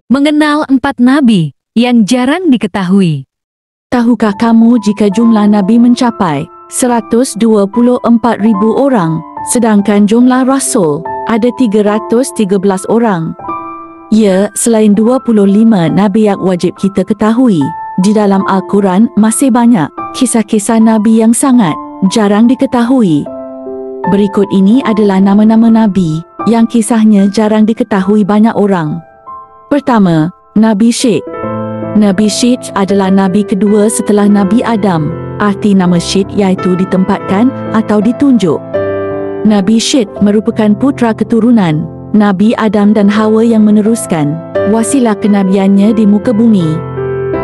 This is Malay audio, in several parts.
Mengenal 4 nabi yang jarang diketahui. Tahukah kamu jika jumlah nabi mencapai 124,000 orang, sedangkan jumlah rasul ada 313 orang? Ya, selain 25 nabi yang wajib kita ketahui, di dalam Al-Quran masih banyak kisah-kisah nabi yang sangat jarang diketahui. Berikut ini adalah nama-nama nabi yang kisahnya jarang diketahui banyak orang. Pertama, Nabi Syed. Nabi Syed adalah nabi kedua setelah Nabi Adam. Arti nama Syed iaitu ditempatkan atau ditunjuk. Nabi Syed merupakan putera keturunan Nabi Adam dan Hawa yang meneruskan wasilah kenabiannya di muka bumi.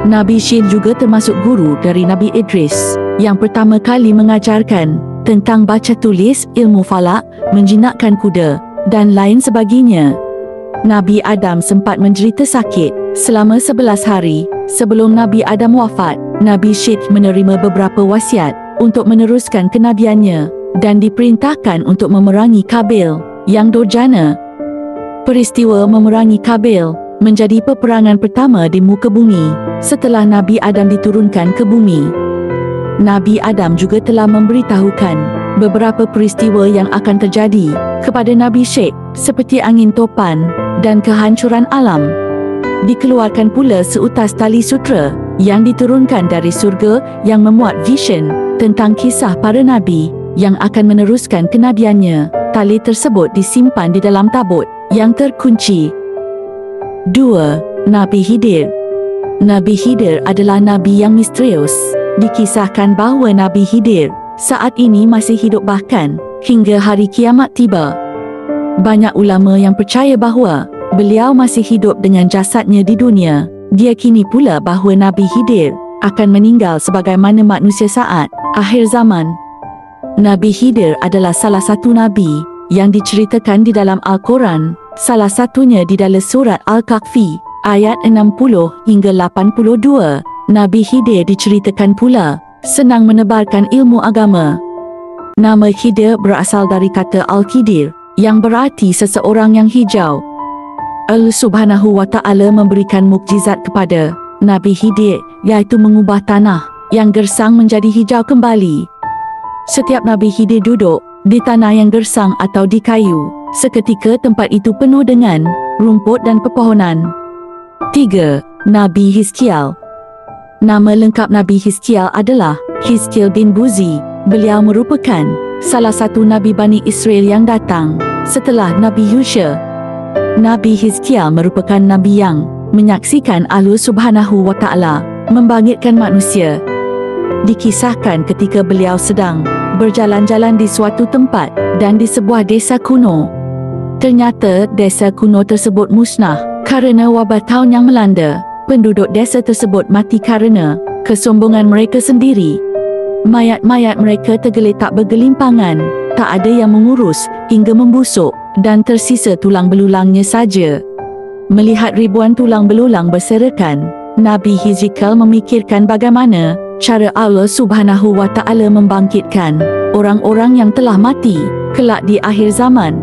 Nabi Syed juga termasuk guru dari Nabi Idris yang pertama kali mengajarkan tentang baca tulis, ilmu falak, menjinakkan kuda dan lain sebagainya. Nabi Adam sempat menderita sakit selama 11 hari sebelum Nabi Adam wafat. Nabi Syed menerima beberapa wasiat untuk meneruskan kenabiannya dan diperintahkan untuk memerangi Kabil yang durjana. Peristiwa memerangi Kabil menjadi peperangan pertama di muka bumi setelah Nabi Adam diturunkan ke bumi. Nabi Adam juga telah memberitahukan beberapa peristiwa yang akan terjadi kepada Nabi Syed seperti angin topan dan kehancuran alam. Dikeluarkan pula seutas tali sutra yang diturunkan dari surga yang memuat vision tentang kisah para nabi yang akan meneruskan kenabiannya. Tali tersebut disimpan di dalam tabut yang terkunci. 2. Nabi Khidir. Nabi Khidir adalah nabi yang misterius. Dikisahkan bahawa Nabi Khidir saat ini masih hidup bahkan hingga hari kiamat tiba. Banyak ulama yang percaya bahawa beliau masih hidup dengan jasadnya di dunia. Diyakini pula bahawa Nabi Khidir akan meninggal sebagaimana manusia saat akhir zaman. Nabi Khidir adalah salah satu nabi yang diceritakan di dalam Al-Quran, salah satunya di dalam surat Al-Kahfi ayat 60 hingga 82. Nabi Khidir diceritakan pula senang menebarkan ilmu agama. Nama Khidir berasal dari kata Al-Khidir yang berarti seseorang yang hijau. Allah Subhanahu wa Ta'ala memberikan mukjizat kepada Nabi Khidir, iaitu mengubah tanah yang gersang menjadi hijau kembali. Setiap Nabi Khidir duduk di tanah yang gersang atau di kayu, seketika tempat itu penuh dengan rumput dan pepohonan. 3. Nabi Hizkiel. Nama lengkap Nabi Hizkiel adalah Hizkiel bin Buzi. Beliau merupakan salah satu Nabi Bani Israel yang datang setelah Nabi Yusha. Nabi Hizkiel merupakan Nabi yang menyaksikan Allah Subhanahu wa Ta'ala membangkitkan manusia. Dikisahkan ketika beliau sedang berjalan-jalan di suatu tempat dan di sebuah desa kuno. Ternyata desa kuno tersebut musnah kerana wabak taun yang melanda. Penduduk desa tersebut mati kerana kesombongan mereka sendiri. Mayat-mayat mereka tergeletak bergelimpangan, tak ada yang mengurus hingga membusuk dan tersisa tulang belulangnya saja. Melihat ribuan tulang belulang berserakan, Nabi Hizkiel memikirkan bagaimana cara Allah Subhanahu wa Ta'ala membangkitkan orang-orang yang telah mati kelak di akhir zaman.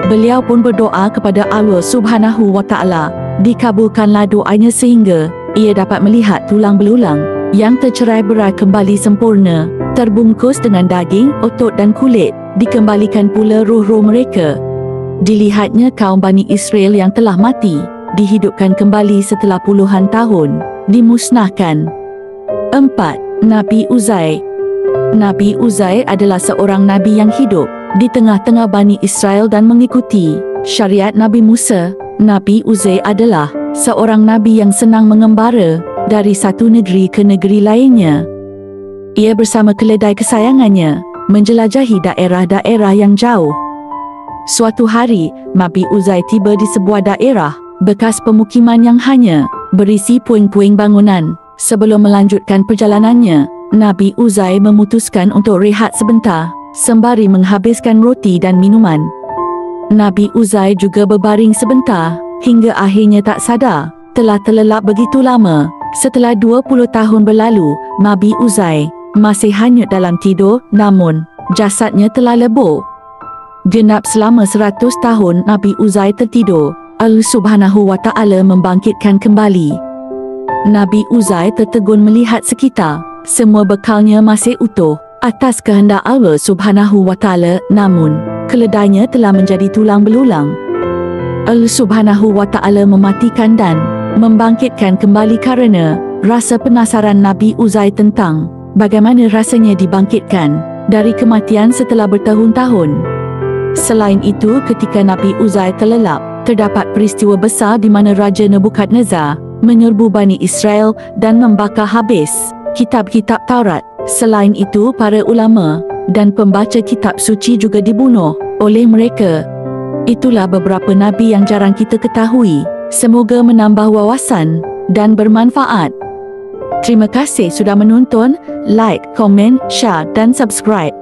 Beliau pun berdoa kepada Allah Subhanahu wa Ta'ala. Dikabulkanlah doanya sehingga ia dapat melihat tulang belulang yang tercerai-berai kembali sempurna, terbungkus dengan daging, otot dan kulit. Dikembalikan pula roh-roh mereka. Dilihatnya kaum Bani Israel yang telah mati dihidupkan kembali setelah puluhan tahun dimusnahkan. 4. Nabi Uzair. Nabi Uzair adalah seorang nabi yang hidup di tengah-tengah Bani Israel dan mengikuti syariat Nabi Musa. Nabi Uzair adalah seorang nabi yang senang mengembara dari satu negeri ke negeri lainnya. Ia bersama keledai kesayangannya menjelajahi daerah-daerah yang jauh. Suatu hari, Nabi Uzair tiba di sebuah daerah bekas pemukiman yang hanya berisi puing-puing bangunan. Sebelum melanjutkan perjalanannya, Nabi Uzair memutuskan untuk rehat sebentar sembari menghabiskan roti dan minuman. Nabi Uzair juga berbaring sebentar hingga akhirnya tak sadar telah terlelap begitu lama. Setelah 20 tahun berlalu, Nabi Uzair masih hanyut dalam tidur, namun jasadnya telah lebur. Genap selama 100 tahun Nabi Uzair tertidur Allah Subhanahu wa Ta'ala membangkitkan kembali. Nabi Uzai tertegun melihat sekitar. Semua bekalnya masih utuh atas kehendak Allah Subhanahu wa Ta'ala, namun keledainya telah menjadi tulang belulang. Allah Subhanahu wa Ta'ala mematikan dan membangkitkan kembali karena rasa penasaran Nabi Uzai tentang bagaimana rasanya dibangkitkan dari kematian setelah bertahun-tahun. Selain itu, ketika Nabi Uzai terlelap, terdapat peristiwa besar di mana Raja Nebukadnezar menyerbu Bani Israel dan membakar habis kitab-kitab Taurat. Selain itu, para ulama dan pembaca kitab suci juga dibunuh oleh mereka. Itulah beberapa nabi yang jarang kita ketahui. Semoga menambah wawasan dan bermanfaat. Terima kasih sudah menonton, like, komen, share dan subscribe.